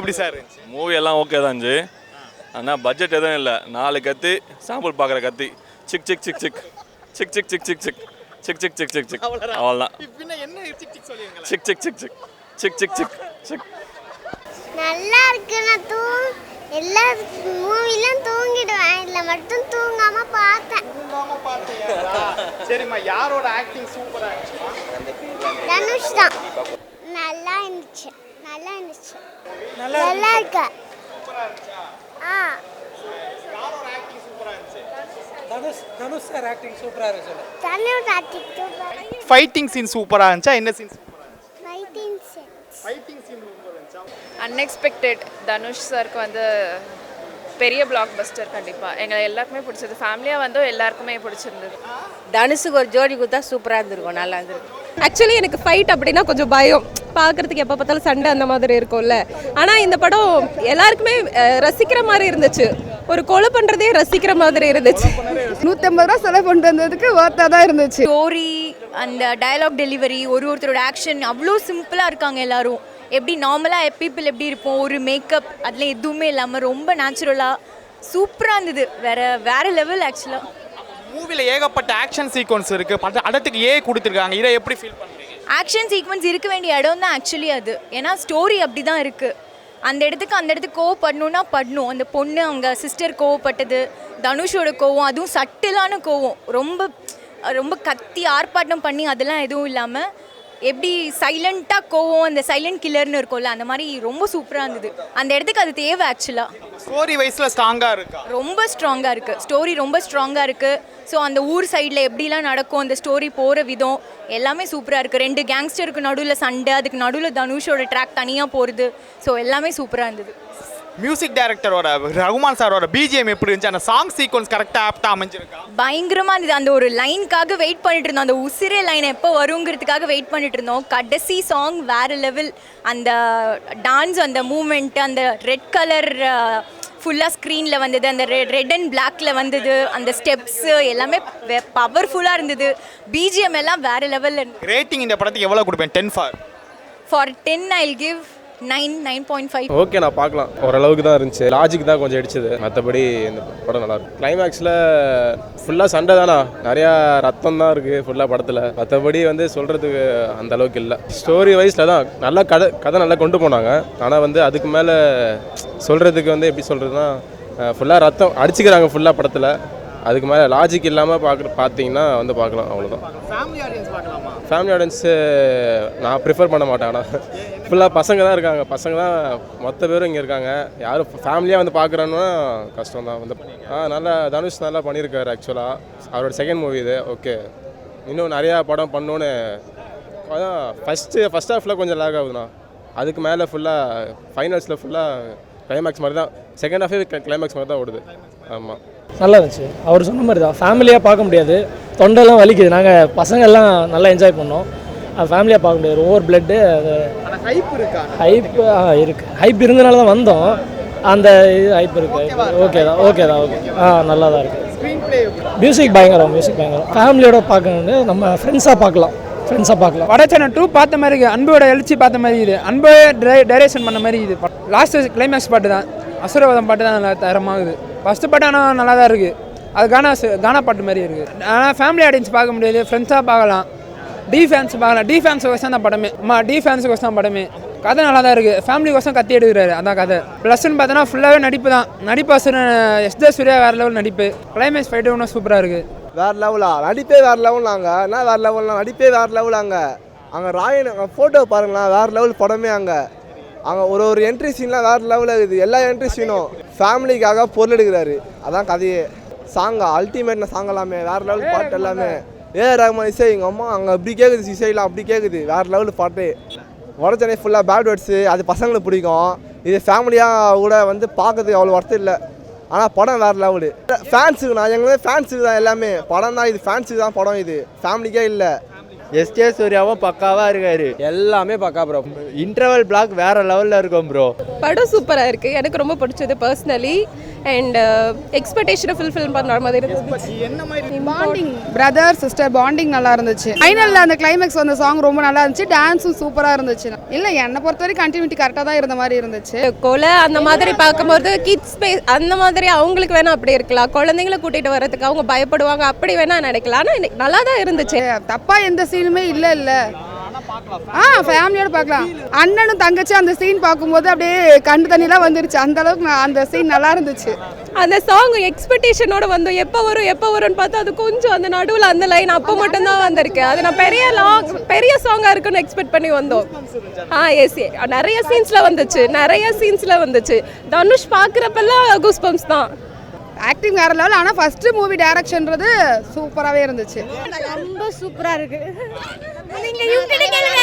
எப்படி சார் இருந்துச்சு? மூவி எல்லாம் ஓகே தான் இருந்துச்சு. ஆனால் பட்ஜெட் எதுவும் இல்லை. 4 கத்தி சாம்பிள் பார்க்குற கத்தி sick sick sick sick sick sick sick sick sick sick sick sick sick sick அவ்வளோதான். என்ன சிக் சிக் சொல்லுவீங்களா? Sick sick sick sick sick sick sick sick. நல்லா இருக்கு. நான் எல்லா மூவிலும் தூங்கிடுவேன், இல்லை மட்டும் தூங்காம பார்த்தேன். சரிம்மா, யாரோட ஆக்டிங் சூப்பரா இருந்துச்சுமா? தனுஷ் தான். நல்லா இருந்துச்சு, நல்லா இருந்துச்சு, நல்லா இருக்கு. யாரோட ஆக்டிங் சூப்பரா இருந்துச்சு? தனுஷ் சார் ஆக்டிங் சூப்பரா இருக்கு. தனுஷ் ஆக்டிங் சூப்பரா. ஃபைட்டிங் சீன் சூப்பரா இருந்துச்சா? என்ன சீன் சூப்பரா இருந்துச்சு? Fighting scene. ஃபைட்டிங் சீன் சூப்பரா இருந்துச்சா? அன்எக்ஸ்பெக்டட். தனுஷ் சாருக்கு வந்து பெரிய பிளாக் பஸ்டர். கண்டிப்பாக எங்களை எல்லாருக்குமே பிடிச்சது. ஃபேமிலியாக வந்து எல்லாருக்குமே பிடிச்சிருந்தது. தனுஷுக்கு ஒரு ஜோடி கொடுத்தா சூப்பராக இருந்திருக்கும், நல்லா இருந்திருக்கும். ஆக்சுவலி எனக்கு ஃபைட் அப்படின்னா கொஞ்சம் பயம். பார்க்குறதுக்கு எப்போ பார்த்தாலும் சண்டை அந்த மாதிரி இருக்கும்ல. ஆனால் இந்த படம் எல்லாருக்குமே ரசிக்கிற மாதிரி இருந்துச்சு. ஒரு கொலை பண்ணுறதே ரசிக்கிற மாதிரி இருந்துச்சு. 150 ரூபா செலவு பண்ணிட்டு வந்ததுக்கு ஒர்த்தாக தான் இருந்துச்சு. ஸ்டோரி, அந்த டயலாக் டெலிவரி, ஒருத்தரோட ஆக்ஷன் அவ்வளோ சிம்பிளாக இருக்காங்க எல்லாரும். எப்படி நார்மலாக பீப்புள் எப்படி இருப்போம், ஒரு மேக்கப் அதில் எதுவுமே இல்லாமல் ரொம்ப நேச்சுரலாக சூப்பராக இருந்தது. வேற லெவல். ஆக்சுவலாக மூவில ஏகப்பட்ட ஆக்ஷன் சீக்வன்ஸ் இருக்கு. படத்துக்கு கொடுத்துருக்காங்க. இதை எப்படி ஃபீல் பண்றீங்க? ஆக்ஷன் சீக்வன்ஸ் இருக்க வேண்டிய இடம் தான் ஆக்சுவலி அது. ஏன்னா ஸ்டோரி அப்படி தான் இருக்குது. அந்த இடத்துக்கு கோவப்படணுன்னா படணும். அந்த பொண்ணு அவங்க சிஸ்டர் கோவப்பட்டது, தனுஷோட கோவம், அதுவும் சட்டிலான கோவம், ரொம்ப ரொம்ப கத்தி ஆர்ப்பாட்டம் பண்ணி அதெல்லாம் எதுவும் இல்லாமல் எப்படி சைலண்ட்டாக கோவம், அந்த சைலண்ட் கில்லர்னு இருக்கும்ல, அந்த மாதிரி ரொம்ப சூப்பராக இருந்தது. அந்த இடத்துக்கு அது தேவை. ஆக்சுவலாக ஸ்டோரி வைஸ்ல ஸ்ட்ராங்காக இருக்கா? ரொம்ப ஸ்ட்ராங்காக இருக்குது. ஸ்டோரி ரொம்ப ஸ்ட்ராங்காக இருக்குது. ஸோ அந்த ஊர் சைடில் எப்படிலாம் நடக்கும், அந்த ஸ்டோரி போகிற விதம் எல்லாமே சூப்பராக இருக்குது. 2 கேங்ஸ்டருக்கு நடுவில் சண்டை, அதுக்கு நடுவில் தனுஷோட ட்ராக் தனியாக போகிறது. ஸோ எல்லாமே சூப்பராக இருந்தது. மியூசிக் டைரக்டரோட ரகுமான் சாரோட பிஜிஎம் எப்படி இருந்துச்சு? அந்த சாங் சீக்வன்ஸ் கரெக்டாக ஆப்டாக அமைஞ்சிருக்கா? பயங்கரமாக இருந்தது. அந்த ஒரு லைனுக்காக வெயிட் பண்ணிட்டு இருந்தோம். அந்த உசிரே லைன் எப்போ வருங்கிறதுக்காக வெயிட் பண்ணிட்டு இருந்தோம். கடைசி சாங் வேறு லெவல். அந்த டான்ஸ், அந்த மூமெண்ட், அந்த ரெட் கலர் ஃபுல்லாக ஸ்க்ரீனில் வந்தது, அந்த ரெட் அண்ட் பிளாக்ல வந்தது, அந்த ஸ்டெப்ஸு எல்லாமே பவர்ஃபுல்லாக இருந்தது. பிஜிஎம் எல்லாம் வேறு லெவலில் இருந்தது. ரேட்டிங் இந்த படத்துக்கு எவ்வளோ கொடுப்பேன்? 10 ஃபார் 10 I'll give 9.5. ஓகே, நான் பார்க்கலாம். ஓரளவுக்கு தான் இருந்துச்சு. லாஜிக் தான் கொஞ்சம் அடிச்சது. மற்றபடி இந்த படம் நல்லா இருக்கு. கிளைமேக்ஸில் ஃபுல்லாக சண்டை தானா, நிறையா ரத்தம் தான் இருக்குது ஃபுல்லாக படத்தில். மற்றபடி சொல்கிறதுக்கு அந்த அளவுக்கு இல்லை. ஸ்டோரி வைஸில் தான் நல்லா கதை நல்லா கொண்டு போனாங்க. ஆனால் அதுக்கு மேலே சொல்கிறதுக்கு எப்படி சொல்கிறதுனா, ஃபுல்லாக ரத்தம் அடிச்சுக்கிறாங்க ஃபுல்லாக படத்தில். அதுக்கு மேலே லாஜிக் இல்லாமல் பார்த்தீங்கன்னா பார்க்கலாம், அவ்வளோதான். ஃபேமிலி ஆடியன்ஸு நான் ப்ரிஃபர் பண்ண மாட்டேன். ஆனால் ஃபுல்லாக பசங்க தான் இருக்காங்க. பசங்க தான் மொத்த பேரும் இங்கே இருக்காங்க. யாரும் ஃபேமிலியாக பார்க்குறோன்னா கஷ்டம் தான். நல்லா தனுஷ் நல்லா பண்ணியிருக்காரு. ஆக்சுவலாக அவரோட செகண்ட் மூவி இது. ஓகே, இன்னும் நிறையா படம் பண்ணோன்னு. அதான் ஃபஸ்ட் ஹாஃபில் கொஞ்சம் லேக் ஆகுதுண்ணா. அதுக்கு மேலே ஃபுல்லாக ஃபைனல்ஸில் ஃபுல்லாக கிளைமேக்ஸ் மாதிரி தான். செகண்ட் ஹாஃபே கிளைமேக்ஸ் மாதிரி தான் ஓடுது. ஆமாம், நல்லா இருந்துச்சு. அவர் சொன்ன மாதிரி தான். ஃபேமிலியாக பார்க்க முடியாது, தொண்டெல்லாம் வலிக்குது. நாங்கள் பசங்கள்லாம் நல்லா என்ஜாய் பண்ணோம். அது ஃபேமிலியாக பார்க்க முடியாது. Over blood. அது ஹைப் இருக்குது. ஹைப் இருந்தனால தான் வந்தோம். அந்த இது ஹைப் இருக்குது. ஓகே தான். நல்லா தான் இருக்குது. மியூசிக் பயங்கரம். ஃபேமிலியோட பார்க்கணும், நம்ம ஃப்ரெண்ட்ஸாக பார்க்கலாம். வடச்சேனல் 2 பார்த்த மாதிரி இருக்குது. அன்போட எழுச்சி பார்த்த மாதிரி இது. அன்பே டைரக்ஷன் பண்ண மாதிரி இது. லாஸ்ட் கிளைமேக்ஸ் பாட்டு தான், அசுரவதம் பாட்டு தான் நல்லா தரமாகுது. ஃபஸ்ட்டு பாட்டு ஆனால் நல்லா தான் இருக்குது. அது கானா பாட்டு மாதிரி இருக்குது. ஆனால் ஃபேமிலி ஆடியன்ஸ் பார்க்க முடியாது, ஃப்ரெண்ட்ஸாக பார்க்கலாம். டி ஃபேன்ஸுக்கோசம் தான் படமே. டி ஃபேன்ஸுக்கோசம் தான் படமே. கதை நல்லா தான் இருக்குது. ஃபேமிலிக்கோசம் கத்தி எடுக்கிறாரு, அதான் கதை. ப்ளஸ்ன்னு பார்த்தோன்னா ஃபுல்லாகவே நடிப்பு தான். எஸ்ஜே சூர்யா வேறு லெவல் நடிப்பு. கிளைமேக்ஸ் ஃபைட்டு ஒன்றும் சூப்பராக இருக்குது. வேறு லெவலா நடிப்பே வேறு லெவல். நாங்கள் என்ன வேறு லெவல்லாம் நடிப்பே வேறு லெவல். அங்கே ராயன் ஃபோட்டோ பாருங்களேன், வேறு லெவல் படமே. அங்கே ஒரு என்ட்ரி சீன்லாம் வேறு லெவலில் இருக்குது. எல்லா என்ட்ரி சீனும் ஃபேமிலிக்காக பொருள் எடுக்கிறாரு, அதான் கதையே. அல்டிமேட்னா சாங் எல்லாமே வேறு லெவல். பாட்டு எல்லாமே ரகுமான் இசை. எங்கள் அம்மா அங்கே அப்படி கேட்குது, இசையெல்லாம் அப்படி கேட்குது. வேறு லெவல் பாட்டு. வடச்சென்னை ஃபுல்லாக பேட் வேர்ட்ஸு, அது பசங்களுக்கு பிடிக்கும். இது ஃபேமிலியாக கூட பார்க்கறதுக்கு அவ்வளோ ஒர்த்து இல்லை. ஆனால் படம் வேறு லெவலு. ஃபேன்ஸுக்கு நான் எங்களுக்கு ஃபேன்ஸுக்கு தான் எல்லாமே. படம் தான் இது, ஃபேன்ஸுக்கு தான் படம் இது, ஃபேமிலிக்கே இல்லை. எஸ்ஜே சூர்யாவும் பக்காவாக இருக்காரு. எல்லாமே பக்கா ப்ரோ. இன்டர்வல் பிளாக் வேறு லெவலில் இருக்கும் ப்ரோ. படம் சூப்பராக இருக்குது. எனக்கு ரொம்ப பிடிச்சது பர்சனலி. அண்ட் எக்ஸ்பெக்டேஷனை ஃபுல்ஃபில் பண்ணுற மாதிரி இருந்துச்சு. என்ன மாதிரி பாண்டிங் பிரதர் சிஸ்டர் பாண்டிங் நல்லா இருந்துச்சு. ஃபைனலில் அந்த கிளைமேக்ஸ் வந்த சாங் ரொம்ப நல்லா இருந்துச்சு. டான்ஸும் சூப்பராக இருந்துச்சு. இல்லை என்னை பொறுத்த வரைக்கும் கண்டினியூட்டி கரெக்டாக தான் இருந்த மாதிரி இருந்துச்சு. கொலை அந்த மாதிரி பார்க்கும்போது கிட்ஸ் அந்த மாதிரி அவங்களுக்கு வேணா அப்படி இருக்கலாம், குழந்தைங்களை கூட்டிகிட்டு வரதுக்கு அவங்க பயப்படுவாங்க, அப்படி வேணா நினைக்கலாம். ஆனால் நல்லா தான் இருந்துச்சு. தப்பாக எந்த சீனுமே இல்லை. ஃபேமிலியோட பார்க்கலாம். அண்ணனும் தங்கச்சி அந்த சீன் பார்க்கும்போது அப்படியே கண்டு தண்ணிலாம் வந்துருச்சு. அந்த அளவுக்கு அந்த சீன் நல்லா இருந்துச்சு. அந்த சாங் எக்ஸ்பெக்டேஷனோட வந்தோம், எப்போ வரும்னு பார்த்தா அது கொஞ்சம் அந்த நடுவில் அந்த லைன் அப்போ மட்டும்தான் வந்திருக்கு. அது நான் பெரிய சாங்காக இருக்குன்னு எக்ஸ்பெக்ட் பண்ணி வந்தோம். எஸ், நிறைய சீன்ஸில் வந்துச்சு. தனுஷ் பார்க்குறப்பெல்லாம் கூஸ்பம்ஸ் தான். ஆக்டிங் வேற லெவல். ஆனால் ஃபர்ஸ்ட் மூவி டைரக்ஷன்றது சூப்பராகவே இருந்துச்சு. ரொம்ப சூப்பராக இருக்கு. நீங்க யூடியூப்ல கேளுங்க.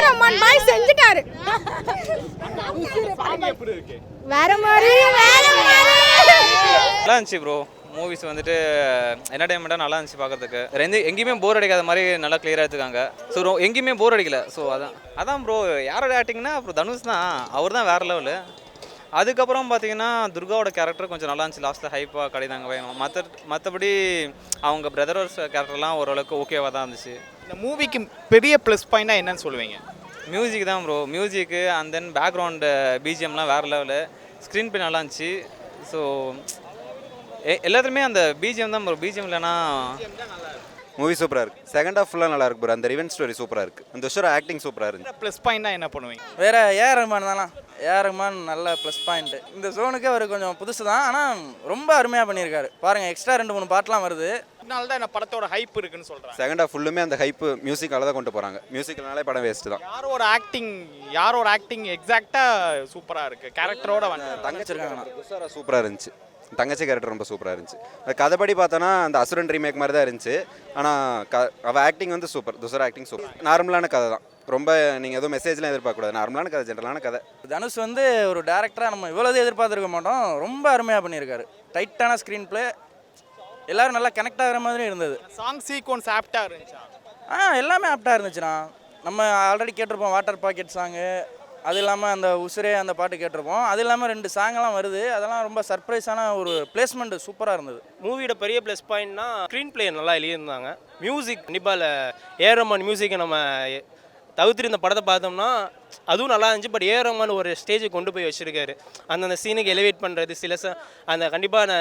ரஹ்மான் பாய் செஞ்சிட்டாரு. வேற மாதிரி நல்லா இருந்துச்சு ப்ரோ. மூவிஸ் வந்துட்டு என்டர்டைன்மெண்ட்டாக நல்லா இருந்துச்சு பார்க்கறதுக்கு. எங்கேயுமே போர் அடிக்காத மாதிரி நல்லா கிளியராக எடுத்துக்காங்க. ஸோ எங்கேயுமே போர் அடிக்கல. ஸோ அதான் ப்ரோ. யாரோட ஆக்டிங்னா அப்புறம் தனுஷ் தான். அவர் தான் வேறு லெவலு. அதுக்கப்புறம் பார்த்தீங்கன்னா துர்காவோட கேரக்டர் கொஞ்சம் நல்லா இருந்துச்சு. லாஸ்ட்டில் ஹைப்பாக கிடைந்தாங்க. மற்றபடி அவங்க பிரதர்ஸ் கேரக்டர்லாம் ஓரளவுக்கு ஓகேவாக தான் இருந்துச்சு. இந்த மூவிக்கு பெரிய ப்ளஸ் பாயிண்டாக என்னன்னு சொல்லுவீங்க? மியூசிக் தான் bro. Music and then background பிஜிஎம்லாம் வேறு லெவலு. ஸ்க்ரீன் பிளே நல்லா இருந்துச்சு. ஸோ எல்லாத்துலேயுமே அந்த பிஜிஎம் தான் ப்ரோ. பிஜிஎம் இல்லைனா மூவி சூப்பராக இருக்குது. செகண்ட் ஹாஃப் ஃபுல்லாக நல்லா இருக்கு ப்ரோ. அந்த ரிவென்ஜ் ஸ்டோரி சூப்பராக இருக்குது. அந்த வருஷம் ஆக்டிங் சூப்பராக இருந்துச்சு. ப்ளஸ் பாயிண்டாக என்ன பண்ணுவீங்க? வேறு ஏஆர் ரஹ்மான் தானா. ஏஆர் ரஹ்மான் நல்ல ப்ளஸ் பாயிண்ட்டு. இந்த ஜோனுக்கு அவர் கொஞ்சம் புதுசு தான், ஆனால் ரொம்ப அருமையாக பண்ணியிருக்காரு. பாருங்கள், எக்ஸ்ட்ரா 2-3 பாட்டெலாம் வருது. அதனால தான் என்ன படத்தோட ஹைப் இருக்குன்னு சொல்கிறேன். செகண்ட் ஹாஃப் ஃபுல்லுமே அந்த ஹைப்பு மியூசிக்கால தான் கொண்டு போகிறாங்க. மியூசிக்னாலே படம் வேஸ்ட்டு தான். யாரோட ஆக்டிங் எக்ஸாக்டாக சூப்பராக இருக்குது. கேரக்டரோட தங்கச்சி துஷாரா சூப்பராக இருந்துச்சு. தங்கச்சி கேரக்டர் ரொம்ப சூப்பராக இருந்துச்சு. கதைப்படி பார்த்தோன்னா அந்த அசுரன் ரீமேக் மாதிரி தான் இருந்துச்சு. ஆனால் அவள் ஆக்டிங் வந்து சூப்பர். Dushara acting super. நார்மலான கதை தான். ரொம்ப நீங்கள் எதுவும் மெசேஜ்லாம் எதிர்பார்க்கக்கூடாது. நார்மலான கதை, ஜென்ரலான கதை. தனுஷ் வந்து ஒரு டேரக்டராக நம்ம இவ்வளோ எதிர்பார்த்துருக்க மாட்டோம். ரொம்ப அருமையாக பண்ணியிருக்காரு. டைட்டான ஸ்க்ரீன் பிளே, எல்லோரும் நல்லா கனெக்ட் ஆகிற மாதிரி இருந்தது. சாங் சீக்வன்ஸ் ஆப்டாக இருந்துச்சா? எல்லாமே ஆப்டாக இருந்துச்சுண்ணா. நம்ம ஆல்ரெடி கேட்டிருப்போம் வாட்டர் பாக்கெட் சாங்கு, அது இல்லாமல் அந்த உசுரே அந்த பாட்டு கேட்டிருப்போம். அது இல்லாமல் 2 சாங்கெல்லாம் வருது. அதெல்லாம் ரொம்ப சர்ப்ரைஸான ஒரு பிளேஸ்மெண்ட் சூப்பராக இருந்தது. மூவியோட பெரிய ப்ளஸ் பாயிண்ட்னா ஸ்க்ரீன் பிளே நல்லா எழுதியிருந்தாங்க. மியூசிக் கண்டிப்பாக ஏஆர் ரஹ்மான் மியூசிக்கை நம்ம தவிர்த்து இந்த படத்தை பார்த்தோம்னா அதுவும் நல்லா இருந்துச்சு. பட் ஏஆர் ரஹ்மான் ஒரு ஸ்டேஜுக்கு கொண்டு போய் வச்சுருக்காரு. அந்தந்த சீனுக்கு எலிவேட் பண்ணுறது அந்த கண்டிப்பாக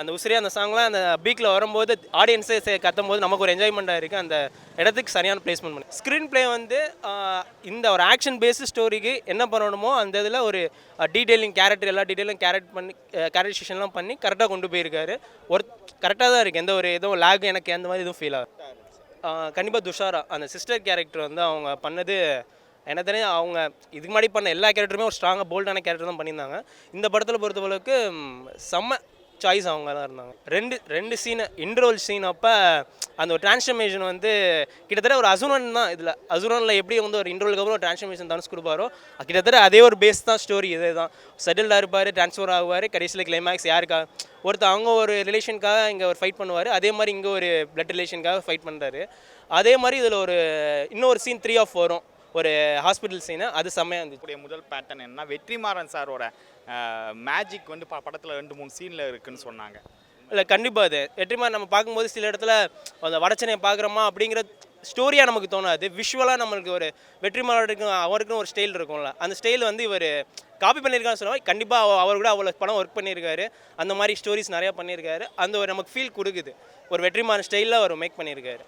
அந்த உசிரே அந்த சாங்லாம் அந்த பீக்கில் வரும்போது ஆடியன்ஸே கத்தும் போது நமக்கு ஒரு என்ஜாய்மெண்ட்டாக இருக்குது. அந்த இடத்துக்கு சரியான பிளேஸ்மெண்ட் பண்ணி ஸ்க்ரீன் பிளே வந்து இந்த ஒரு ஆக்ஷன் பேஸ்டு ஸ்டோரிக்கு என்ன பண்ணணுமோ அந்த இதில் ஒரு டீட்டெயிலிங் கேரக்டர் எல்லா டீட்டெயிலும் கேரக்டரைசேஷன்லாம் பண்ணி கரெக்டாக கொண்டு போயிருக்காரு. கரெக்டாக தான் இருக்குது. எந்த ஒரு எதுவும் லேக் எனக்கு அந்த மாதிரி எதுவும் ஃபீல் ஆகும். கண்டிப்பாக துஷாரா அந்த சிஸ்டர் கேரக்டர் வந்து அவங்க பண்ணது என்ன தெரியும். அவங்க இதுக்கு முன்னாடி பண்ண எல்லா கேரக்டருமே ஒரு ஸ்ட்ராங்காக போல்டான கேரக்டர் தான் பண்ணியிருந்தாங்க. இந்த படத்தில் பொறுத்தளவுக்கு செம்ம சாய்ஸ் அவங்க தான் இருந்தாங்க. ரெண்டு சீனு இன்ட்ரோல் சீன் அப்போ அந்த ஒரு டிரான்ஸ்ஃபர்மேஷன் வந்து கிட்டத்தட்ட ஒரு அசுரன் தான். இதில் அசுரனில் எப்படி வந்து ஒரு இன்ட்ரோலுக்கு அப்புறம் ஒரு டிரான்ஸ்ஃபர்மேஷன் தனுஷ் கொடுப்பாரோ கிட்டத்தட்ட அதே ஒரு பேஸ் தான் ஸ்டோரி. இதே தான் செட்டில்டாக இருப்பார், ட்ரான்ஸ்ஃபர் ஆகுவார், கடைசியில் கிளைமேக்ஸ் யாருக்கா அவங்க ஒரு ரிலேஷனுக்காக இங்கே ஒரு ஃபைட் பண்ணுவார். அதே மாதிரி இங்கே ஒரு பிளட் ரிலேஷனுக்காக ஃபைட் பண்ணுறாரு. அதே மாதிரி இதில் ஒரு இன்னொரு சீன் 3 ஆஃப் வரும், ஒரு ஹாஸ்பிட்டல் சீனு. அது செம்மையாக இருந்துச்சு. முதல் பேட்டர்ன் என்ன வெற்றிமாறன் சாரோட மேஜிக் வந்து படத்தில் 2-3 சீனில் இருக்குன்னு சொன்னாங்க. இல்லை கண்டிப்பாக அது வெற்றிமாறன் நம்ம பார்க்கும்போது சில இடத்துல அந்த வடச்சனையை பார்க்குறோமா அப்படிங்கிற ஸ்டோரியாக நமக்கு தோணாது. விஷுவலாக நம்மளுக்கு ஒரு வெற்றிமாறனுக்கும் அவருக்குன்னு ஒரு ஸ்டைல் இருக்கும்ல, அந்த ஸ்டைல் வந்து இவர் காப்பி பண்ணியிருக்கான்னு சொல்லுவாங்க. கண்டிப்பாக அவர் கூட அவ்வளோ படம் ஒர்க் பண்ணியிருக்காரு. அந்த மாதிரி ஸ்டோரிஸ் நிறையா பண்ணியிருக்காரு. அந்த ஒரு நமக்கு ஃபீல் கொடுக்குது. ஒரு வெற்றிமாறன் ஸ்டைலில் அவர் மேக் பண்ணியிருக்காரு.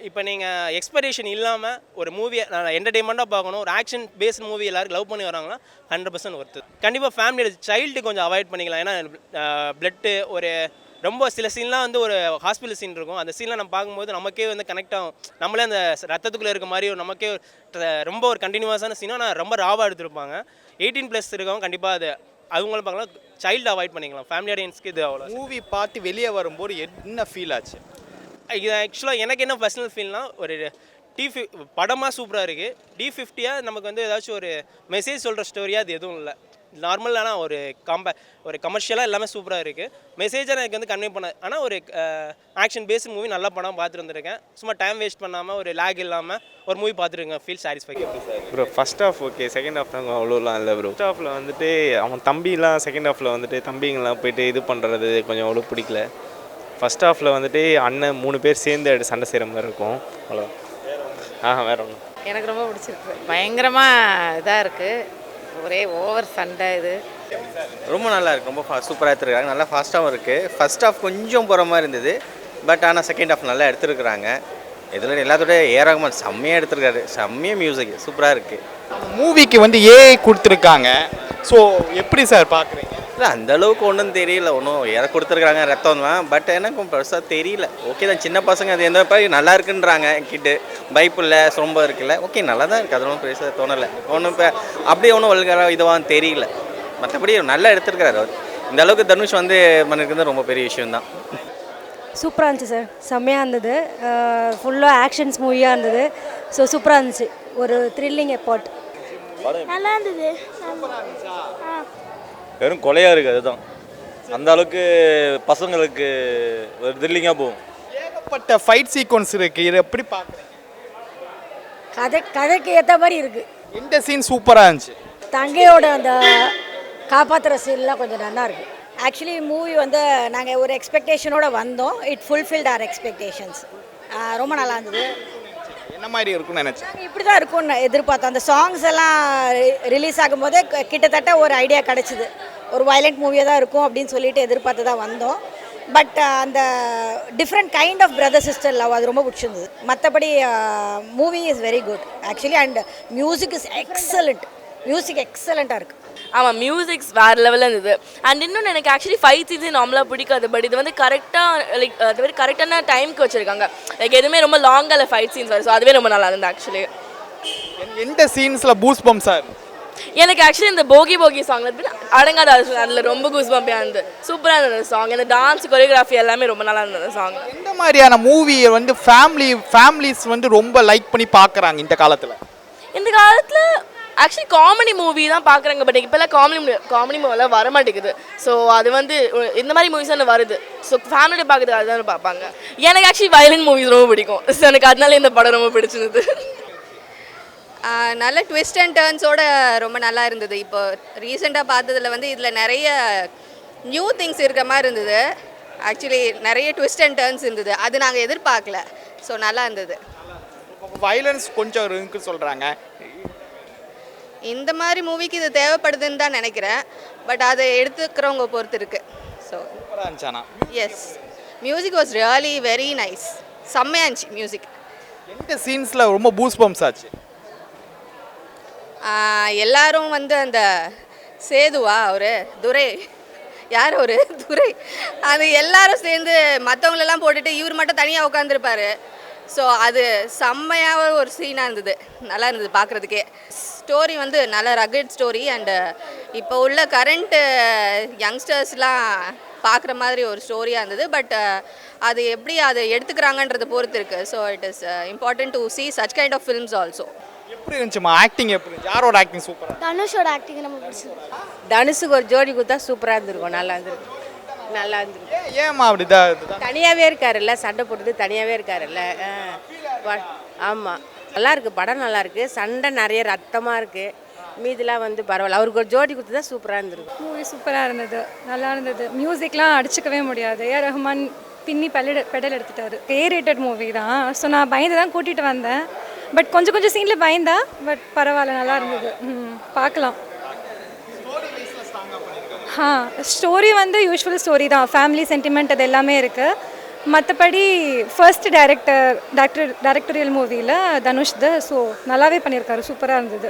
இப்போ நீங்கள் எக்ஸ்பெக்டேஷன் இல்லாமல் ஒரு மூவியை நான் என்டர்டெயின்மெண்ட்டாக பார்க்கணும், ஒரு ஆக்ஷன் பேஸ்ட் மூவி எல்லாரும் லவ் பண்ணி வராங்கன்னா 100% ஒர்த்து. கண்டிப்பாக ஃபேமிலியோட சைல்டு கொஞ்சம் அவாய்ட் பண்ணிக்கலாம். ஏன்னா பிளட்டு ஒரு ரொம்ப சில சீன்லாம் வந்து ஒரு ஹாஸ்பிட்டல் சீன் இருக்கும். அந்த சீன்லாம் நம்ம பார்க்கும்போது நமக்கே வந்து கனெக்ட் ஆகும். நம்மளே அந்த ரத்தத்துக்குள்ளே இருக்க மாதிரி நமக்கே ரொம்ப ஒரு கண்டினியூஸான சீனாக நான் ரொம்ப ராவாக எடுத்துருப்பாங்க. 18+ இருக்கவங்க கண்டிப்பாக அது அவங்களும் பார்க்கலாம். சைல்டு அவாய்ட் பண்ணிக்கலாம். ஃபேமிலி ஆடியன்ஸ்க்கு இது அவ்வளோ. மூவி பார்த்து வெளியே வரும்போது என்ன ஃபீல் ஆச்சு? இது ஆக்சுவலாக எனக்கு என்ன பர்சனல் ஃபீல்னால் ஒரு படமாக சூப்பராக இருக்குது. D50 நமக்கு வந்து ஏதாச்சும் ஒரு மெசேஜ் சொல்கிற ஸ்டோரியாக அது எதுவும் இல்லை. நார்மலான ஒரு கமர்ஷியலாக எல்லாமே சூப்பராக இருக்குது. மெசேஜாக எனக்கு வந்து கன்வே பண்ண, ஆனால் ஒரு ஆக்ஷன் பேஸ்ட் மூவி நல்ல படம் பார்த்துட்டு வந்திருக்கேன். சும்மா டைம் வேஸ்ட் பண்ணாமல் ஒரு லேக் இல்லாமல் ஒரு மூவி பார்த்துருக்கேன். Feel satisfy. Bro first half okay, second half தான் அவ்வளோலாம் இல்லை ப்ரோ. ஃபர்ஸ்ட் ஹாஃபில் வந்துட்டு அவன் தம்பிலாம், செகண்ட் ஹாஃபில் வந்துட்டு தம்பிங்கெல்லாம் போயிட்டு இது பண்ணுறது கொஞ்சம் அவ்வளோ பிடிக்கல. ஃபர்ஸ்ட் ஹாஃபில் வந்துட்டு அண்ணன் 3 பேர் சேர்ந்து சண்டை செய்கிற மாதிரி இருக்கும், அவ்வளோ. வேறு ஒன்றும் எனக்கு ரொம்ப பிடிச்சிருக்கு. பயங்கரமாக இதாக இருக்குது, ஒரே ஓவர் சண்டை இது. ரொம்ப நல்லா இருக்குது, ரொம்ப சூப்பராக எடுத்துருக்காங்க. நல்லா ஃபாஸ்ட்டாகவும் இருக்குது. ஃபர்ஸ்ட் ஹாஃப் கொஞ்சம் போகிற மாதிரி இருந்தது, பட் ஆனால் செகண்ட் ஹாஃப் நல்லா எடுத்துருக்குறாங்க. இதில் எல்லாத்தோட ரகுமான் செம்மையாக எடுத்துருக்காரு, செம்மையாக மியூசிக் சூப்பராக இருக்குது. மூவிக்கு வந்து கொடுத்துருக்காங்க. ஸோ எப்படி சார் பார்க்குறீங்க? இல்லை அந்த அளவுக்கு ஒன்றும் தெரியல, ஒன்றும் கொடுத்துருக்காங்க ரத்தம் தான், பட் எனக்கு பெருசாக தெரியல. ஓகே தான், சின்ன பசங்க அது எந்த மாதிரி நல்லா இருக்குன்றாங்க கிட்டு, பைப்பில் ரொம்ப இருக்குல்ல, ஓகே நல்லா தான் இருக்குது, அதெல்லாம் பெருசாக தோணலை. ஒன்றும் இப்போ அப்படியே ஒன்றும் வல்கராக இதுவாக தெரியல. மற்றபடி நல்லா எடுத்துருக்கிறாரு அவர். இந்த அளவுக்கு தனுஷ் வந்து பண்ணிருக்கிறது ரொம்ப பெரிய விஷயம்தான். சூப்பராக இருந்துச்சு சார், செம்மையாக இருந்தது. ஃபுல்லாக ஆக்ஷன்ஸ் மூவியாக இருந்தது. ஸோ சூப்பராக இருந்துச்சு, ஒரு த்ரில்லிங் எப்பார்ட். நல்லா இருந்தது. வெறும் கொலையாக இருக்குது, அதுதான் அந்த அளவுக்கு பசங்களுக்கு ஒரு த்ரில்லிங்காக போகும். ஏகப்பட்ட ஃபைட் சீக்வன்ஸ் இருக்குது, இதை எப்படி பார்க்குறீங்க? கதைக்கு ஏற்ற மாதிரி இருக்குது. இந்த சீன் சூப்பராக இருந்துச்சு. தங்கையோட அந்த காப்பாற்றுற சீன்லாம் கொஞ்சம் நல்லா இருக்குது. ஆக்சுவலி மூவி வந்து நாங்கள் ஒரு எக்ஸ்பெக்டேஷனோட வந்தோம். It fulfilled our expectations. ரொம்ப நல்லா இருந்தது. என்ன மாதிரி இருக்கும்னு நினச்சேன். நாங்கள் இப்படி தான் இருக்கும்னு எதிர்பார்த்தோம். அந்த சாங்ஸ் எல்லாம் ரிலீஸ் ஆகும்போதே கிட்டத்தட்ட ஒரு ஐடியா கிடச்சிது, ஒரு வயலண்ட் மூவியாக தான் இருக்கும் அப்படின்னு சொல்லிட்டு எதிர்பார்த்து தான் வந்தோம். பட் அந்த different kind of brother sister love அது ரொம்ப பிடிச்சிருந்தது. மற்றபடி movie is very good actually, and music is excellent. Music எக்ஸலண்ட்டாக இருக்குது. ஆமாம், மியூசிக்ஸ் வேறு லெவலில் இருந்தது. அண்ட் இன்னொன்று எனக்கு ஆக்சுவலி ஃபைட் சீன்ஸ் நார்மலாக பிடிக்காது, பட் இது வந்து கரெக்டாக லைக் அது மாதிரி கரெக்டான டைமுக்கு வச்சுருக்காங்க. லைக் எதுவுமே ரொம்ப லாங்காக ஃபைட் சீன்ஸ் வரும், ஸோ அதுவே ரொம்ப நல்லா இருந்தது ஆக்சுவலி. எந்த சீன்ஸில் பூஸ் பம்ப் சார்? எனக்கு ஆக்சுவலி இந்த போகி சாங்கில் அடங்காத அதில் ரொம்ப கூஸ் பம்பியாக இருந்தது. சூப்பராக இருந்தது சாங். இந்த டான்ஸ் கொரியோகிராஃபி எல்லாமே ரொம்ப நல்லா இருந்தது சாங். இந்த மாதிரியான மூவியை வந்து ஃபேமிலிஸ் வந்து ரொம்ப லைக் பண்ணி பார்க்குறாங்க இந்த காலத்தில். ஆக்சுவலி காமெடி மூவி தான் பார்க்குறாங்க, பட் இப்போல்லாம் காமெடி மூவிலாம் வர மாட்டேங்குது. ஸோ அது வந்து இந்த மாதிரி மூவிஸ் தான் வருது. ஸோ ஃபேமிலியோட பார்க்குறது அதுதான் பார்ப்பாங்க. எனக்கு ஆக்சுவலி வயலண்ட் மூவிஸ் ரொம்ப பிடிக்கும், ஸோ எனக்கு அதனால இந்த படம் ரொம்ப பிடிச்சிருந்தது. நல்ல ட்விஸ்ட் அண்ட் டர்ன்ஸோட ரொம்ப நல்லா இருந்தது. இப்போ ரீசெண்டாக பார்த்ததில் வந்து இதில் நிறைய நியூ திங்ஸ் இருக்கிற மாதிரி இருந்தது. ஆக்சுவலி நிறைய ட்விஸ்ட் அண்ட் டர்ன்ஸ் இருந்தது, அது நாங்கள் எதிர்பார்க்கல. ஸோ நல்லா இருந்தது. வயலன்ஸ் கொஞ்சம் இருக்குன்னு சொல்கிறாங்க. இந்த மாதிரி மூவிக்கு இது தேவைப்படுதுன்னு தான் நினைக்கிறேன், பட் அதை எடுத்துக்கிறவங்க பொறுத்து இருக்குது. So yes, music was really very nice. செம்மையாக இருந்துச்சு மியூசிக். எந்த சீன்ஸில் ரொம்ப பூஸ் பம்ப்ஸ் ஆச்சு? எல்லாரும் வந்து அந்த சேதுவா அவரு துரை, யார் ஒரு துரை, அது எல்லாரும் சேர்ந்து மற்றவங்களெல்லாம் போட்டுட்டு இவர் மட்டும் தனியாக உட்காந்துருப்பாரு. ஸோ அது செம்மையாக ஒரு சீனாக இருந்தது, நல்லா இருந்தது பார்க்குறதுக்கே. ஸ்டோரி வந்து நல்ல ரகட் ஸ்டோரி, அண்டு இப்போ உள்ள கரண்ட்டு யங்ஸ்டர்ஸ்லாம் பார்க்குற மாதிரி ஒரு ஸ்டோரியாக இருந்தது. பட் அது எப்படி அதை எடுத்துக்கிறாங்கன்றதை பொறுத்து இருக்குது. So it is important to see such kind of films also. எப்படி இருந்துச்சுமா ஆக்டிங்? எப்படி இருந்துச்சு? யாரோட ஆக்டிங் சூப்பராக? தனுஷோட ஆக்டிங் நம்ம பிடிச்சிருக்கு. தனுஷுக்கு ஒரு ஜோடி கொடுத்தா சூப்பராக இருந்திருக்கும், நல்லா இருந்திருக்கு. நல்லா இருந்திருக்கு. ஏமா அப்படிதான் தனியாகவே இருக்காருல்ல, சண்டை போட்டுட்டு தனியாகவே இருக்காருல்ல. ஆமாம், நல்லா இருக்குது, படம் நல்லா இருக்குது. சண்டை நிறைய ரத்தமாக இருக்குது, மீதிலாம் வந்து பரவாயில்ல. அவருக்கு ஒரு ஜோடி கொடுத்து தான் சூப்பராக இருந்திருக்கும். மூவி சூப்பராக இருந்தது, நல்லா இருந்தது. மியூசிக்லாம் அடிச்சுக்கவே முடியாது. ஏஆர் ரஹ்மான் பின்னி பெடல் எடுத்துட்டாரு. ரேட்டட் மூவி தான், ஸோ நான் பயந்து தான் கூட்டிகிட்டு வந்தேன். பட் கொஞ்சம் சீனில் பயந்தா, பட் பரவாயில்ல, நல்லா இருந்தது. பார்க்கலாம். ஸ்டோரி வந்து யூஸ்வல் ஸ்டோரி தான், ஃபேமிலி சென்டிமெண்ட் அது எல்லாமே இருக்குது. மற்றபடி ஃபர்ஸ்ட் டைரக்டரியல் மூவியில் தனுஷ் ஸோ நல்லாவே பண்ணியிருக்காரு, சூப்பராக இருந்தது.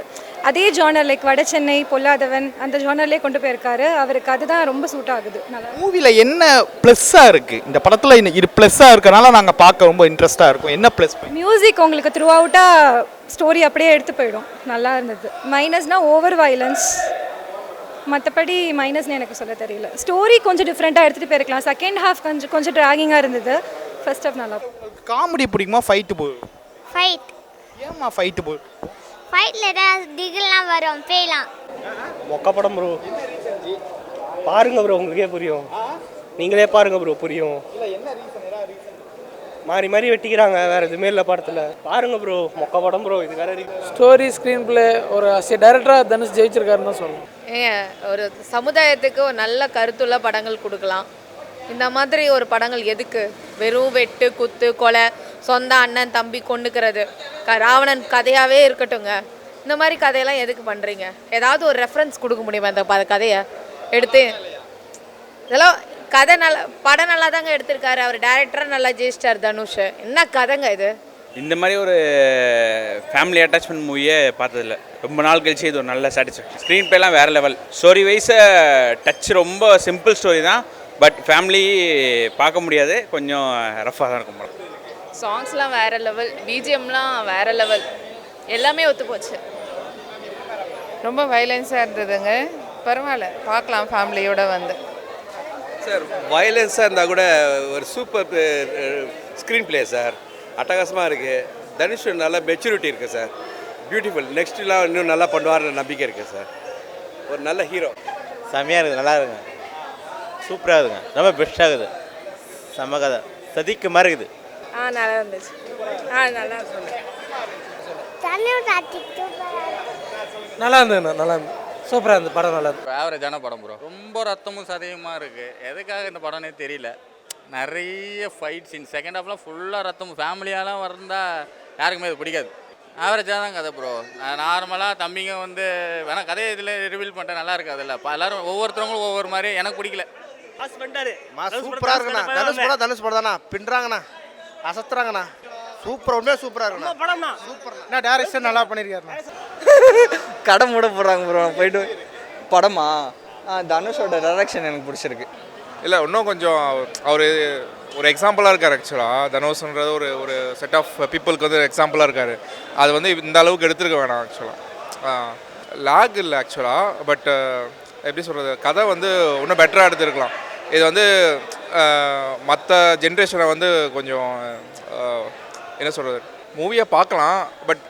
அதே ஜானர் லைக் வட சென்னை, பொல்லாதவன் அந்த ஜானர்லேயே கொண்டு போயிருக்காரு. அவருக்கு அதுதான் ரொம்ப சூட் ஆகுது. நல்லா மூவியில் என்ன ப்ளஸ்ஸாக இருக்குது? இந்த படத்தில் இது ப்ளஸ்ஸாக இருக்கனால நாங்கள் பார்க்க ரொம்ப இன்ட்ரெஸ்ட்டாக இருக்கும். என்ன ப்ளஸ்? மியூசிக் உங்களுக்கு த்ரூ அவுட்டாக ஸ்டோரி அப்படியே எடுத்து போயிடும், நல்லா இருந்தது. மைனஸ்னால் ஓவர் வயலன்ஸ், மற்றபடி மைனஸ்னு எனக்கு சொல்ல தெரியல. ஸ்டோரி கொஞ்சம் டிஃப்ரெண்ட்டாக எடுத்துகிட்டு போயிருக்கலாம். செகண்ட் ஹாஃப் கொஞ்சம் ட்ராகிங்காக இருந்தது. ஃபர்ஸ்ட் ஹாஃப் நல்லா. காமெடி பிடிக்குமா ஃபைட்டு போகும்? ஃபைட். ஏமா ஃபைட்டு போகும்? ஃபைட்டில் ஏதாவது திகில்லாம் வரும், பேயலாம். மொக்க படம் ப்ரோ. பாருங்க ப்ரோ, உங்களுக்கே புரியும். நீங்களே பாருங்க ப்ரோ, புரியும். மாறி மாறி வெட்டிக்கிறாங்க, வேற எதுவுமே இல்லை படத்தில். பாருங்க ப்ரோ, மொக்க படம் ப்ரோ. இது வேற ஸ்டோரி, ஸ்க்ரீன் பிளே, ஒரு டைரக்டராக தனுஷ் ஜெயிச்சிருக்காருன்னு தான் சொல்லணும். ஒரு சமுதாயத்துக்கு ஒரு நல்ல கருத்துள்ள படங்கள் கொடுக்கலாம். இந்த மாதிரி ஒரு படங்கள் எதுக்கு? வெறும் வெட்டு குத்து கொலை, சொந்த அண்ணன் தம்பி கொண்டுக்கிறது, ராவணன் கதையாகவே இருக்கட்டுங்க. இந்த மாதிரி கதையெல்லாம் எதுக்கு பண்ணுறீங்க? ஏதாவது ஒரு ரெஃபரன்ஸ் கொடுக்க முடியுமா இந்த கதையை எடுத்து? இதெல்லாம் கதை நல்லா, படம் நல்லா தாங்க எடுத்திருக்காரு. அவர் டேரக்டராக நல்லா ஜெயிச்சிட்டார் தனுஷ். என்ன கதைங்க இது? இந்த மாதிரி ஒரு ஃபேமிலி அட்டாச்மெண்ட் மூவியே பார்த்ததில்ல. ரொம்ப நாள் கழிச்சு இது ஒரு நல்ல சாட்டிஸ்ஃபேக்ஷன். ஸ்க்ரீன் பிளேலாம் வேறு லெவல். ஸ்டோரி வைஸை டச் ரொம்ப சிம்பிள் ஸ்டோரி தான், பட் ஃபேமிலி பார்க்க முடியாது, கொஞ்சம் ரஃபாக தான் இருக்கும் படம். சாங்ஸ்லாம் வேறு லெவல், பிஜிஎம்லாம் வேறு லெவல், எல்லாமே ஒத்து போச்சு. ரொம்ப வைலன்ஸாக இருந்ததுங்க. பரவாயில்ல, பார்க்கலாம் ஃபேமிலியோடு வந்து. சார் வயலன்ஸாக இருந்தால் கூட ஒரு சூப்பர் ஸ்க்ரீன் பிளே சார், அட்டகாசமாக இருக்குது. தனுஷ் நல்லா மெச்சூரிட்டி இருக்குது சார், பியூட்டிஃபுல். நெக்ஸ்ட்லாம் இன்னும் நல்லா பண்ணுவார்னு நம்பிக்கை இருக்குது சார். ஒரு நல்ல ஹீரோ. செம்மையாக இருக்குது, நல்லா இருக்குங்க, சூப்பராக இருக்குங்க, ரொம்ப பெஸ்ட்டாக இருக்குது. செம்ம கதை, சதிக்கு மாதிரி இருக்குது. நல்லா இருந்துச்சு. நல்லா இருந்துச்சு. நல்லா இருந்ததுண்ணா, நல்லா இருந்தது, சூப்பராக இருந்தது படம். நல்லா இருந்தது. ஆவரேஜான படம் ப்ரோ. ரொம்ப ரத்தமும் சதையுமாக இருக்குது. எதுக்காக இந்த படம்னே தெரியல. நிறைய ஃபைட் சீன், செகண்ட் ஹாஃப்லாம் ஃபுல்லாக ரத்தம். ஃபேமிலியாலாம் வந்தால் யாருக்குமே அது பிடிக்காது. ஆவரேஜாக தான் கதை ப்ரோ. நார்மலாக தம்பிங்க வந்து வேணால் கதையை இதில் ரிவீல் பண்ணிட்டு நல்லா இருக்காதுல்ல. எல்லோரும் ஒவ்வொருத்தவங்களும் ஒவ்வொரு மாதிரி. எனக்கு பிடிக்கல. சூப்பராக இருக்குண்ணா. தனுஷ் படம் தானா, பின்றாங்கண்ணா, அசத்துறாங்கண்ணா. சூப்பர், உண்மையாக சூப்பராக இருக்குண்ணா படம்ண்ணா. சூப்பர்ண்ணா, டேரக்ஷன் நல்லா பண்ணியிருக்காருண்ணா. கடை மூட போடுறாங்க ப்ரோ. போயிட்டு படமா தனுஷோட டைரக்ஷன் எனக்கு பிடிச்சிருக்கு. இல்லை, இன்னும் கொஞ்சம் அவர் ஒரு எக்ஸாம்பிளாக இருக்கார். ஆக்சுவலாக தனுஷ்ன்றது ஒரு செட் ஆஃப் பீப்புளுக்கு வந்து எக்ஸாம்பிளாக இருக்கார். அது வந்து இந்த அளவுக்கு எடுத்துருக்க வேணாம். ஆக்சுவலாக லாக் இல்லை ஆக்சுவலாக, பட் எப்படி சொல்கிறது, கதை வந்து இன்னும் பெட்டராக எடுத்துருக்கலாம். இது வந்து மற்ற ஜென்ரேஷனை வந்து கொஞ்சம் என்ன சொல்கிறது, மூவியை பார்க்கலாம், பட்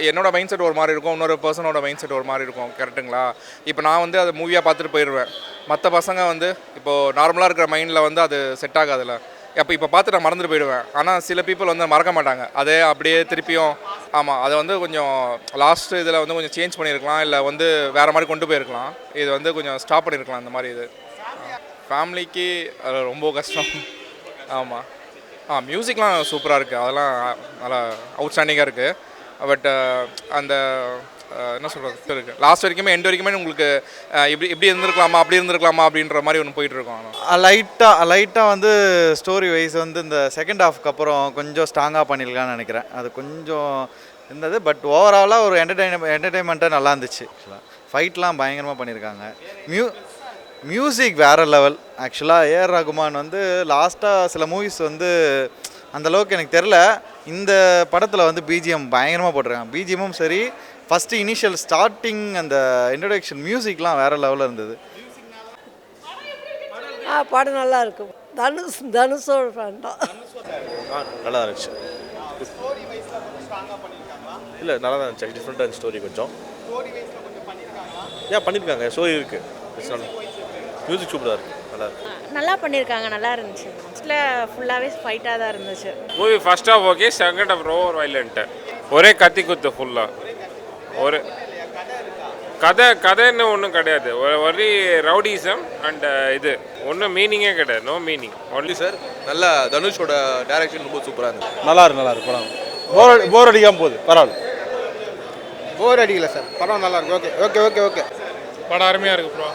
என்னோட மைண்ட் செட் ஒரு மாதிரி இருக்கும், இன்னொரு பர்சனோட மைண்ட் செட் ஒரு மாதிரி இருக்கும். கரெக்டுங்களா? இப்போ நான் வந்து அதை மூவியாக பார்த்துட்டு போயிடுவேன். மற்ற பசங்க வந்து இப்போது நார்மலாக இருக்கிற மைண்டில் வந்து அது செட் ஆகாதுல்ல. இப்போ பார்த்து நான் மறந்துட்டு போயிடுவேன். ஆனால் சில பீப்புள் வந்து மறக்க மாட்டாங்க, அதே அப்படியே திருப்பியும். ஆமாம், அதை வந்து கொஞ்சம் லாஸ்ட்டு இதில் வந்து கொஞ்சம் சேஞ்ச் பண்ணியிருக்கலாம், இல்லை வந்து வேறு மாதிரி கொண்டு போயிருக்கலாம். இது வந்து கொஞ்சம் ஸ்டாப் பண்ணியிருக்கலாம். இந்த மாதிரி இது ஃபேமிலிக்கு அது ரொம்ப கஷ்டம். ஆமாம். மியூசிக்லாம் சூப்பராக இருக்குது, அதெல்லாம் நல்லா அவுட்ஸ்டாண்டிங்காக இருக்குது. பட் அந்த என்ன சொல்கிறது இருக்குது, லாஸ்ட் வரைக்குமே எண்ட் வரைக்குமே உங்களுக்கு இப்படி இருந்திருக்கலாமா, அப்படி இருந்திருக்கலாமா அப்படின்ற மாதிரி ஒன்று போயிட்டுருக்கோம். லைட்டாக வந்து ஸ்டோரி வைஸ் வந்து இந்த செகண்ட் ஹாஃப்க்கு அப்புறம் கொஞ்சம் ஸ்ட்ராங்காக பண்ணியிருக்கான்னு நினைக்கிறேன். அது கொஞ்சம் இருந்தது, பட் ஓவராலாக ஒரு என்டர்டெயின்மெண்ட்டாக நல்லா இருந்துச்சு. ஃபைட்லாம் பயங்கரமாக பண்ணியிருக்காங்க. மியூசிக் வேறு லெவல். ஆக்சுவலாக ஏஆர் ரகுமான் வந்து லாஸ்ட்டாக சில மூவிஸ் வந்து அந்தளவுக்கு எனக்கு தெரில. இந்த படத்தில் வந்து பிஜிஎம் பயங்கரமாக போட்டிருக்காங்க. பிஜிஎம்மும் சரி, ஃபஸ்ட்டு இனிஷியல் ஸ்டார்டிங் அந்த இன்ட்ரடக்ஷன் மியூசிக்லாம் வேறு லெவலில் இருந்தது. படம் நல்லா இருக்கும். தனுஷோட ஃபேன் தான். நல்லா இருந்துச்சு. இல்லை, நல்லா தான் இருந்துச்சு. டிஃப்ரெண்ட்டாக இருந்துச்சு ஸ்டோரி. கொஞ்சம் பண்ணியிருக்காங்க. ஸ்டோரி இருக்குது, மியூசிக் சூப்பராக இருக்குது, நல்லா இருக்கு. நல்லா பண்ணியிருக்காங்க, நல்லா இருந்துச்சு. ஃபஸ்ட்டில் ஃபுல்லாகவே ஃபைட்டாக தான் இருந்துச்சு. Movie first half okay, second half over violent. ஒரே கத்தி குத்து ஃபுல்லாக. ஒரு கதைன்னு ஒன்றும் கிடையாது. ஒரே ரவுடிசம் அண்ட் இது ஒன்றும் மீனிங்கே கிடையாது. No meaning only. சார் நல்லா தனுஷோட டைரக்ஷன் ரொம்ப சூப்பராக இருந்துச்சு. நல்லா இருக்கு படம். போர் அடிக்காமல் போகுது, பரவாயில்ல. போர் அடிக்கல சார், படம் நல்லா இருக்கு. ஓகே. படம் அருமையாக இருக்குது ப்ரோ.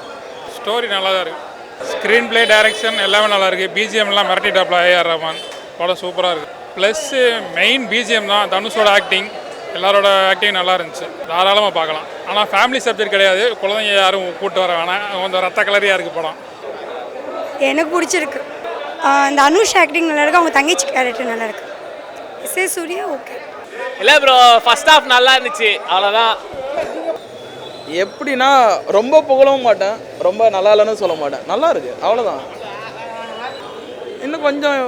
ஸ்டோரி நல்லா தான் இருக்குது. ஸ்க்ரீன் பிளே, டைரக்ஷன் எல்லாமே நல்லா இருக்குது. பிஜிஎம்லாம் மிரட்டிட்டாப்ல ஏஆர் ரஹ்மான். படம் சூப்பராக இருக்குது. ப்ளஸ்ஸு மெயின் பிஜிஎம் தான். தனுஷோட ஆக்டிங், எல்லாரோட ஆக்டிங் நல்லா இருந்துச்சு. தாராளமாக பார்க்கலாம். ஆனால் ஃபேமிலி சப்ஜெக்ட் கிடையாது. குழந்தைங்க யாரும் கூப்பிட்டு வர வேணாம். கொஞ்சம் ரத்த கலரியாக இருக்குது படம். எனக்கு பிடிச்சிருக்கு. இந்த அனுஷ் ஆக்டிங் நல்லா இருக்குது. அவங்க தங்கச்சி கேரக்டர் நல்லா இருக்குது. S A Surya okay. இல்லை ப்ரோ, ஃபர்ஸ்ட் ஹாஃப் நல்லா இருந்துச்சு, அவ்வளோதான். எப்படின்னா ரொம்ப புகழவும் மாட்டேன், ரொம்ப நல்லா இல்லைன்னு சொல்ல மாட்டேன். நல்லா இருக்குது, அவ்வளோதான். இன்னும் கொஞ்சம்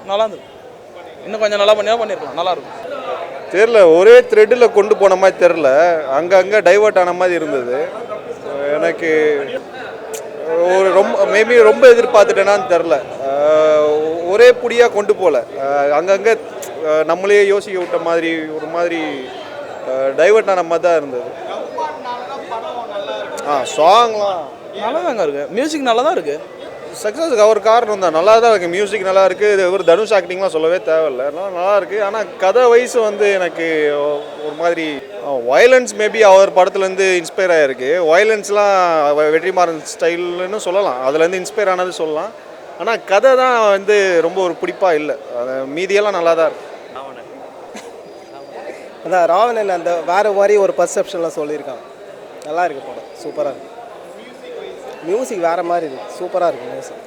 நல்லா இருந்தது. இன்னும் கொஞ்சம் நல்லா பண்ணியிருக்கலாம். நல்லா இருக்கும். தெரில, ஒரே த்ரெட்டில் கொண்டு போன மாதிரி தெரில, அங்கங்கே டைவர்ட் ஆன மாதிரி இருந்தது. எனக்கு ஒரு மேபி ரொம்ப எதிர்பார்த்துட்டேனான்னு தெரில, ஒரே புடியாக கொண்டு போகல, அங்கங்கே நம்மளே யோசிக்க விட்ட மாதிரி ஒரு மாதிரி டைவர்ட் ஆன மாதிரி தான் இருந்தது. சாங்லாம் நல்லா தாங்க இருக்குது, மியூசிக் நல்லா தான் இருக்குது. சக்ஸஸுக்கு அவர் காரணம் தான், நல்லா தான் இருக்குது, மியூசிக் நல்லா இருக்குது. ஒரு தனுஷ் ஆக்டிங்லாம் சொல்லவே தேவையில்லை, நல்லா இருக்குது. ஆனால் கதை வயசு வந்து எனக்கு ஒரு மாதிரி வயலன்ஸ் மேபி அவர் படத்துலேருந்து இன்ஸ்பயர் ஆகிருக்கு. வயலன்ஸ்லாம் வெற்றிமாறன் ஸ்டைல்னு சொல்லலாம், அதுலேருந்து இன்ஸ்பயர் ஆனது சொல்லலாம். ஆனால் கதை தான் வந்து ரொம்ப ஒரு பிடிப்பாக இல்லை, மீதியெல்லாம் நல்லா தான் இருக்குது. அதான் ராவணன் அந்த வேறு மாதிரி ஒரு பர்செப்ஷனில் சொல்லியிருக்காங்க. நல்லா இருக்குது படம், சூப்பராக இருக்குது. மியூசிக் வேறு மாதிரி இருக்குது, சூப்பராக இருக்குது மியூசிக்.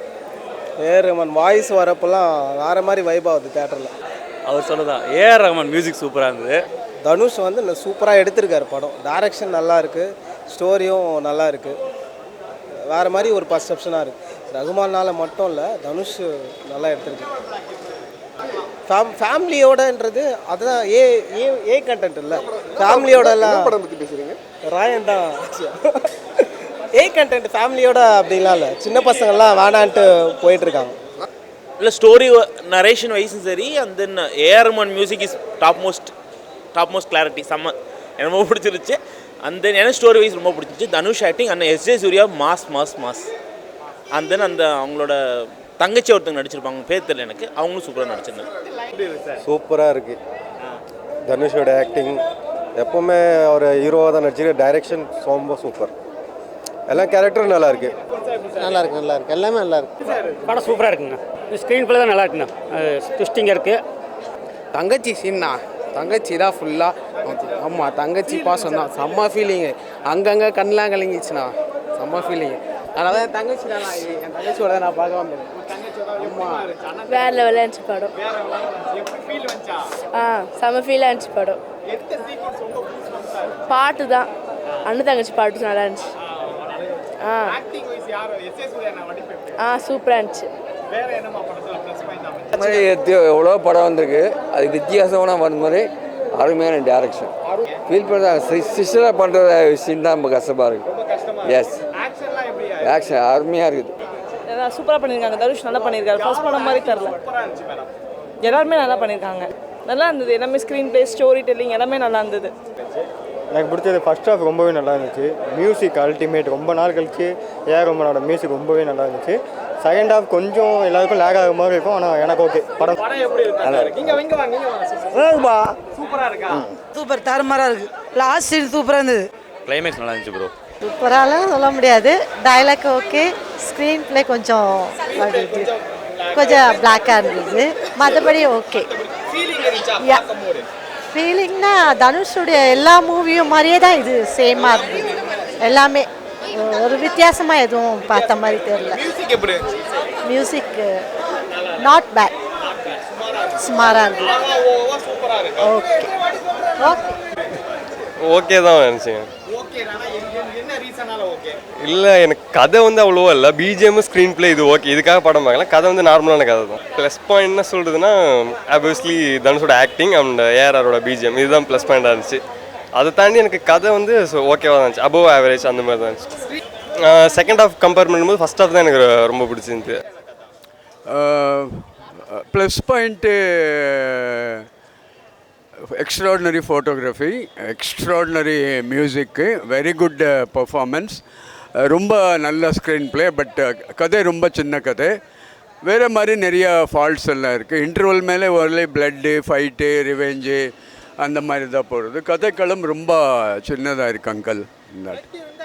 ரஹ்மான் வாய்ஸ் வரப்பெல்லாம் வேறு மாதிரி வைப் ஆகுது தேட்டரில். அவர் சொன்னதான் ஏஆர் ரஹ்மான் மியூசிக் சூப்பராக இருந்தது. தனுஷ் வந்து சூப்பராக எடுத்திருக்காரு படம், டைரக்ஷன் நல்லா இருக்குது, ஸ்டோரியும் நல்லா இருக்குது, வேறு மாதிரி ஒரு பர்செப்ஷனாக இருக்குது. ரகுமானால் மட்டும் இல்லை, தனுஷ் நல்லா எடுத்திருக்காரு. ஃபேமிலியோடன்றது அதுதான் ஏ கண்டென்ட் இல்லை, ஃபேமிலியோடலாம் படம் பற்றி பேசுகிறீங்க? ராயன் தான் ஏ கண்டென்ட், ஃபேமிலியோட அப்படிலாம் இல்லை, சின்ன பசங்கள்லாம் வேணான்ட்டு போயிட்டுருக்காங்க. இல்லை ஸ்டோரி நரேஷன் வைஸும் சரி, and then A R Rahman music is top most clarity, செம்ம எனக்கு ரொம்ப பிடிச்சிருச்சு. அண்ட் தென் எனக்கு ஸ்டோரி வைஸ் ரொம்ப பிடிச்சிருச்சு. Dhanush acting and S J Suryah mass. And then அந்த அவங்களோட தங்கச்சி ஒருத்தங்க நடிச்சிருப்பாங்க, பேர் தெரியல எனக்கு, அவங்களும் சூப்பராக நடிச்சிருந்தாங்க. சூப்பராக இருக்குது தனுஷோட ஆக்டிங். எப்போவுமே அவர் ஹீரோவாக தான் நடிச்சிருக்கு. டைரக்ஷன் ரொம்ப சூப்பர், எல்லா கேரக்டரும் நல்லா இருக்கு, எல்லாமே நல்லா இருக்கு. படம் சூப்பராக இருக்குங்க. ஸ்க்ரீன் பிளே தான் நல்லா இருக்குண்ணா, ட்விஸ்டிங்காக இருக்குது. தங்கச்சி சீன்னா, தங்கச்சி தான் ஃபுல்லாக. ஆமாம், தங்கச்சி பாசம் தான், செம்ம ஃபீலிங்கு. அங்கங்கே கண்ணெலாம் கலங்கிச்சுண்ணா, செம்ம ஃபீலிங்கு. அதனால தான் தங்கச்சி தான், என் தங்கச்சியோட தான் நான் பார்க்க வந்தேன். வேற லெவலில் இருந்துச்சு படம். செம்ம ஃபீலாக இருந்துச்சு படம். பாட்டு தான், அண்ணன் தங்கச்சி பாட்டு நல்லா இருந்துச்சு. சூப்பராக இருந்துச்சு. எவ்வளோ படம் வந்திருக்கு, அது வித்தியாசமான வந்த மாதிரி அருமையான டேரக்ஷன். ஃபீல் பண்ணுறாங்க, சிஸ்டராக பண்ணுற விஷயம் தான் ரொம்ப கஷ்டமாக இருக்குது. எஸ், ஆக்ஷன் அருமையாக இருக்குது. சூப்பராக பண்ணியிருக்காங்க, தனுஷ் நல்லா பண்ணியிருக்காரு. ஃபர்ஸ்ட் படம் மாதிரி தரல, எல்லாருமே நல்லா பண்ணியிருக்காங்க. நல்லா இருந்தது எல்லாமே, ஸ்க்ரீன் பிளே, ஸ்டோரி டெல்லிங் எல்லாமே நல்லா இருந்தது. எனக்கு பிடிச்சது ஃபர்ஸ்ட் ஹாஃப் ரொம்பவே நல்லா இருந்துச்சு. மியூசிக் அல்டிமேட், ரொம்ப நாள் கழிச்சு ஏஆர் ரஹ்மானோட மியூசிக் ரொம்பவே நல்லா இருந்துச்சு. செகண்ட் ஹாஃப் கொஞ்சம் எல்லாருக்கும் லேக் ஆகிற மாதிரி இருக்கும், ஆனால் எனக்கு ஓகே. படம் நல்லா இருக்கு. சூப்பர், தரமாராக இருக்குது. லாஸ்ட் சீன் சூப்பராக இருந்தது. கிளைமேக்ஸ் நல்லா இருந்துச்சு ப்ரோ. சூப்பராலாம் சொல்ல முடியாது, டைலாக் ஓகே, ஸ்க்ரீன் பிளே கொஞ்சம் பிளாக்காக இருந்தது, மற்றபடி ஓகே. ஃபீலிங்னா தனுஷுடைய எல்லா மூவியும் மாதிரியே தான் இது சேமாக இருந்தது. எல்லாமே ஒரு வித்தியாசமாக எதுவும் பார்த்த மாதிரி தெரியல. மியூசிக் நாட் பேட், சுமாராக இருந்தது. ஓகே ஓகே தான் நினச்சிங்க. இல்லை, எனக்கு கதை வந்து அவ்வளோவா இல்லை, பிஜிஎம் ஸ்க்ரீன் பிளே இது ஓகே, இதுக்காக படம் பார்க்கலாம். கதை வந்து நார்மலான கதை தான். ப்ளஸ் பாயிண்ட் என்ன சொல்கிறதுனா, ஆப்வியஸ்லி தனுஷோட ஆக்டிங் அண்ட் ஏஆரோட பிஜிஎம் இதுதான் ப்ளஸ் பாயிண்டாக இருந்துச்சு. அதை தாண்டி எனக்கு கதை வந்து ஓகேவாக தான் இருந்துச்சு, அபோவ் ஆவரேஜ் அந்த மாதிரி தான் இருந்துச்சு. செகண்ட் ஹாஃப் கம்பேர் பண்ணும்போது ஃபஸ்ட் ஹாஃப் தான் எனக்கு ரொம்ப பிடிச்சிருந்துச்சு. Plus point extraordinary photography, extraordinary music, very good performance, ரொம்ப நல்ல ஸ்க்ரீன் பிளே. பட் கதை ரொம்ப சின்ன கதை, வேறு மாதிரி நிறைய ஃபால்ட்ஸ் எல்லாம் இருக்குது. இன்டர்வல் மேலே ஒரே பிளட்டு, ஃபைட்டு, ரிவெஞ்சு அந்த மாதிரி தான் போகிறது. கதைக்களம் ரொம்ப சின்னதாக இருக்குது அங்கல்.